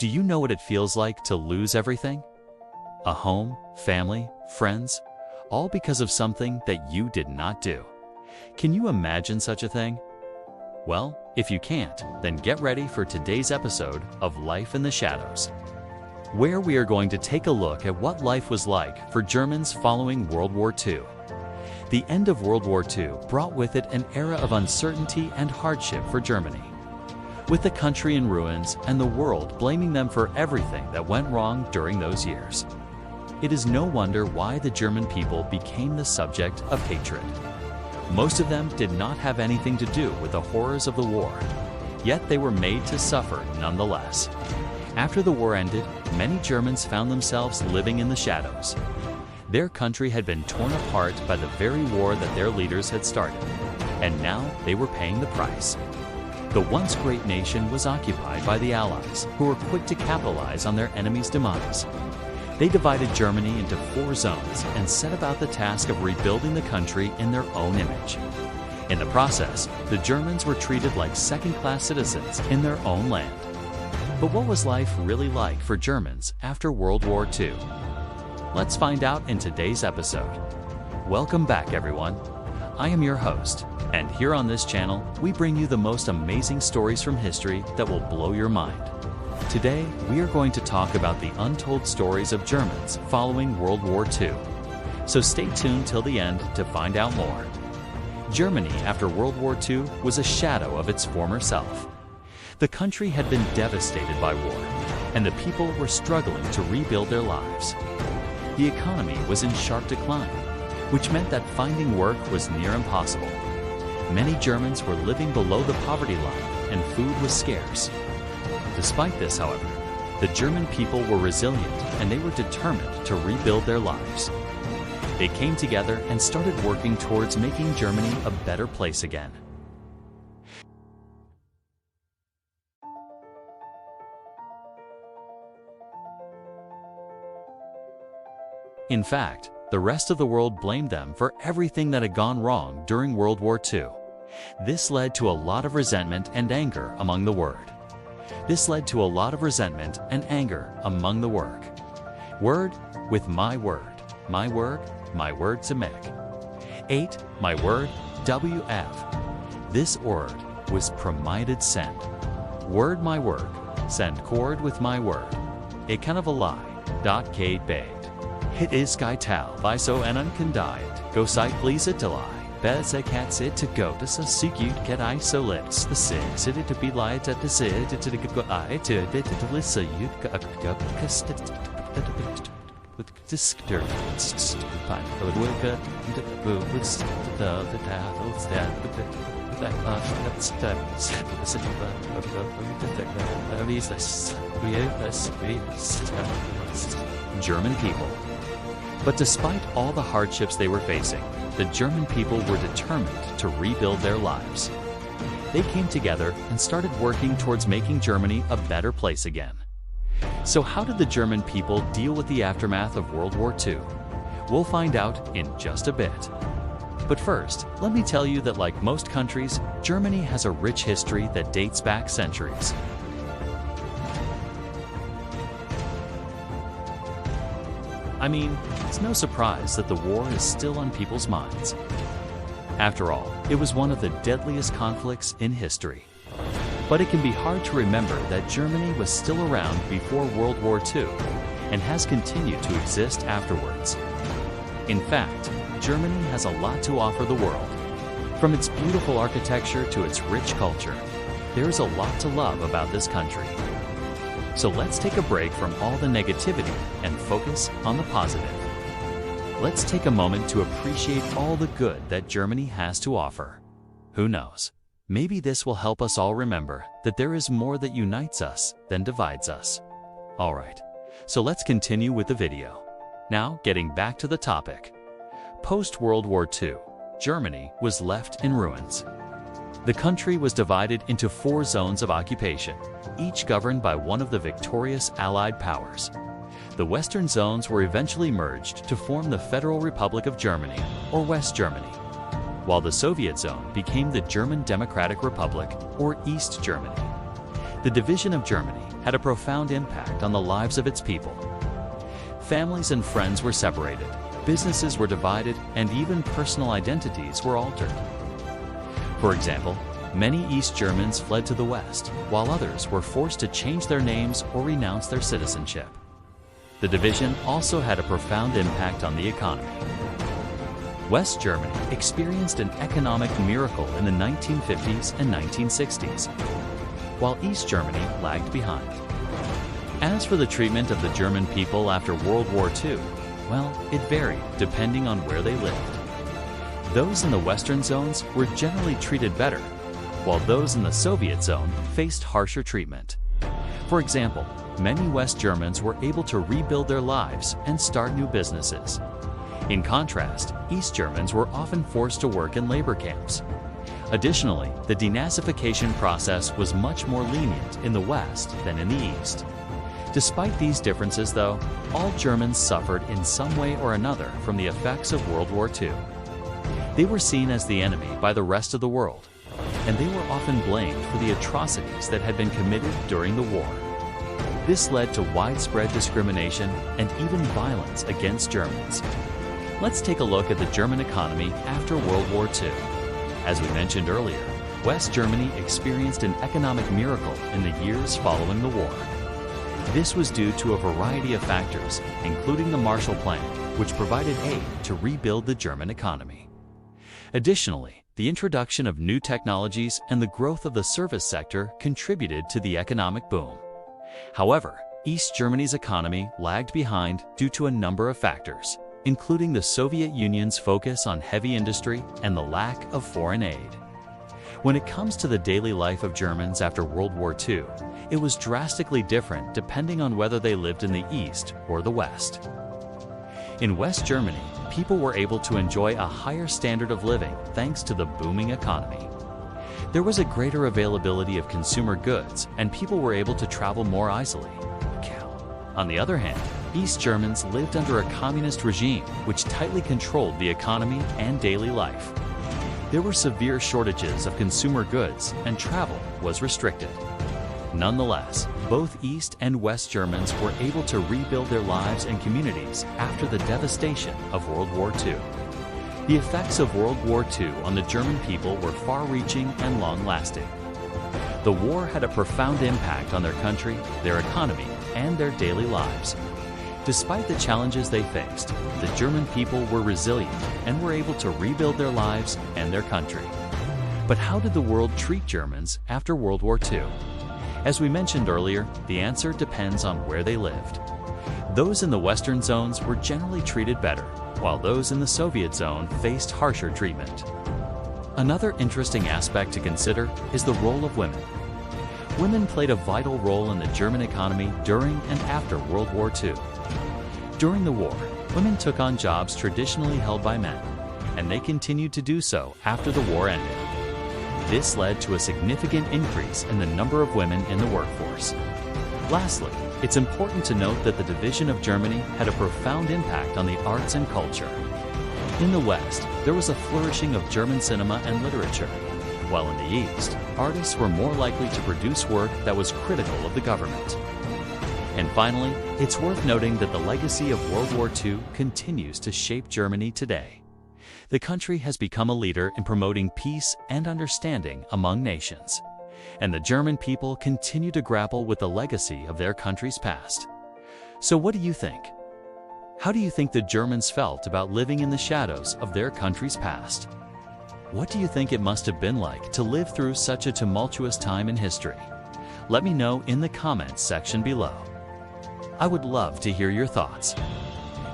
Do you know what it feels like to lose everything? A home, family, friends, all because of something that you did not do. Can you imagine such a thing? Well, if you can't, then get ready for today's episode of Life in the Shadows, where we are going to take a look at what life was like for Germans following World War II. The end of World War II brought with it an era of uncertainty and hardship for Germany, with the country in ruins and the world blaming them for everything that went wrong during those years. It is no wonder why the German people became the subject of hatred. Most of them did not have anything to do with the horrors of the war, yet they were made to suffer nonetheless. After the war ended, many Germans found themselves living in the shadows. Their country had been torn apart by the very war that their leaders had started, and now they were paying the price. The once great nation was occupied by the Allies, who were quick to capitalize on their enemy's demise. They divided Germany into 4 zones and set about the task of rebuilding the country in their own image. In the process, the Germans were treated like second-class citizens in their own land. But what was life really like for Germans after World War II? Let's find out in today's episode. Welcome back, everyone. I am your host, and here on this channel, we bring you the most amazing stories from history that will blow your mind. Today, we are going to talk about the untold stories of Germans following World War II. So stay tuned till the end to find out more. Germany after World War II was a shadow of its former self. The country had been devastated by war, and the people were struggling to rebuild their lives. The economy was in sharp decline, which meant that finding work was near impossible. Many Germans were living below the poverty line, and food was scarce. Despite this, however, the German people were resilient and they were determined to rebuild their lives. They came together and started working towards making Germany a better place again. In fact, the rest of the world blamed them for everything that had gone wrong during World War II. This led to a lot of resentment and anger among the word with my word to make. 8. My word, WF. This word was promited send. Word my word, send cord with my word. A kind of a lie. Kate begged. Hit is sky tal, by so and uncondiet. Go sight please it to lie. Bez a cat sit to go to so cute get I so lips the sit it to be light at the sit to the go I to it to listen you go cust with disturbance find the worker with the titles that German people. But despite all the hardships they were facing, the German people were determined to rebuild their lives. They came together and started working towards making Germany a better place again. So how did the German people deal with the aftermath of World War II? We'll find out in just a bit. But first, let me tell you that like most countries, Germany has a rich history that dates back centuries. I mean, it's no surprise that the war is still on people's minds. After all, it was one of the deadliest conflicts in history. But it can be hard to remember that Germany was still around before World War II and has continued to exist afterwards. In fact, Germany has a lot to offer the world. From its beautiful architecture to its rich culture, there is a lot to love about this country. So let's take a break from all the negativity and focus on the positive. Let's take a moment to appreciate all the good that Germany has to offer. Who knows? Maybe this will help us all remember that there is more that unites us than divides us. Alright, so let's continue with the video. Now, getting back to the topic. Post-World War II, Germany was left in ruins. The country was divided into 4 zones of occupation, each governed by one of the victorious Allied powers. The Western zones were eventually merged to form the Federal Republic of Germany, or West Germany, while the Soviet zone became the German Democratic Republic, or East Germany. The division of Germany had a profound impact on the lives of its people. Families and friends were separated, businesses were divided, and even personal identities were altered. For example, many East Germans fled to the West, while others were forced to change their names or renounce their citizenship. The division also had a profound impact on the economy. West Germany experienced an economic miracle in the 1950s and 1960s, while East Germany lagged behind. As for the treatment of the German people after World War II, well, it varied depending on where they lived. Those in the Western zones were generally treated better, while those in the Soviet zone faced harsher treatment. For example, many West Germans were able to rebuild their lives and start new businesses. In contrast, East Germans were often forced to work in labor camps. Additionally, the denazification process was much more lenient in the West than in the East. Despite these differences, though, all Germans suffered in some way or another from the effects of World War II. They were seen as the enemy by the rest of the world, and they were often blamed for the atrocities that had been committed during the war. This led to widespread discrimination and even violence against Germans. Let's take a look at the German economy after World War II. As we mentioned earlier, West Germany experienced an economic miracle in the years following the war. This was due to a variety of factors, including the Marshall Plan, which provided aid to rebuild the German economy. Additionally, the introduction of new technologies and the growth of the service sector contributed to the economic boom. However, East Germany's economy lagged behind due to a number of factors, including the Soviet Union's focus on heavy industry and the lack of foreign aid. When it comes to the daily life of Germans after World War II, it was drastically different depending on whether they lived in the East or the West. In West Germany, people were able to enjoy a higher standard of living thanks to the booming economy. There was a greater availability of consumer goods, and people were able to travel more easily. On the other hand, East Germans lived under a communist regime which tightly controlled the economy and daily life. There were severe shortages of consumer goods, and travel was restricted. Nonetheless, both East and West Germans were able to rebuild their lives and communities after the devastation of World War II. The effects of World War II on the German people were far-reaching and long-lasting. The war had a profound impact on their country, their economy, and their daily lives. Despite the challenges they faced, the German people were resilient and were able to rebuild their lives and their country. But how did the world treat Germans after World War II? As we mentioned earlier, the answer depends on where they lived. Those in the Western zones were generally treated better, while those in the Soviet zone faced harsher treatment. Another interesting aspect to consider is the role of women. Women played a vital role in the German economy during and after World War II. During the war, women took on jobs traditionally held by men, and they continued to do so after the war ended. This led to a significant increase in the number of women in the workforce. Lastly, it's important to note that the division of Germany had a profound impact on the arts and culture. In the West, there was a flourishing of German cinema and literature, while in the East, artists were more likely to produce work that was critical of the government. And finally, it's worth noting that the legacy of World War II continues to shape Germany today. The country has become a leader in promoting peace and understanding among nations, and the German people continue to grapple with the legacy of their country's past. So what do you think? How do you think the Germans felt about living in the shadows of their country's past? What do you think it must have been like to live through such a tumultuous time in history? Let me know in the comments section below. I would love to hear your thoughts.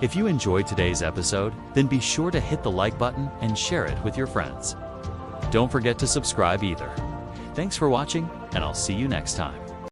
If you enjoyed today's episode, then be sure to hit the like button and share it with your friends. Don't forget to subscribe either. Thanks for watching, and I'll see you next time.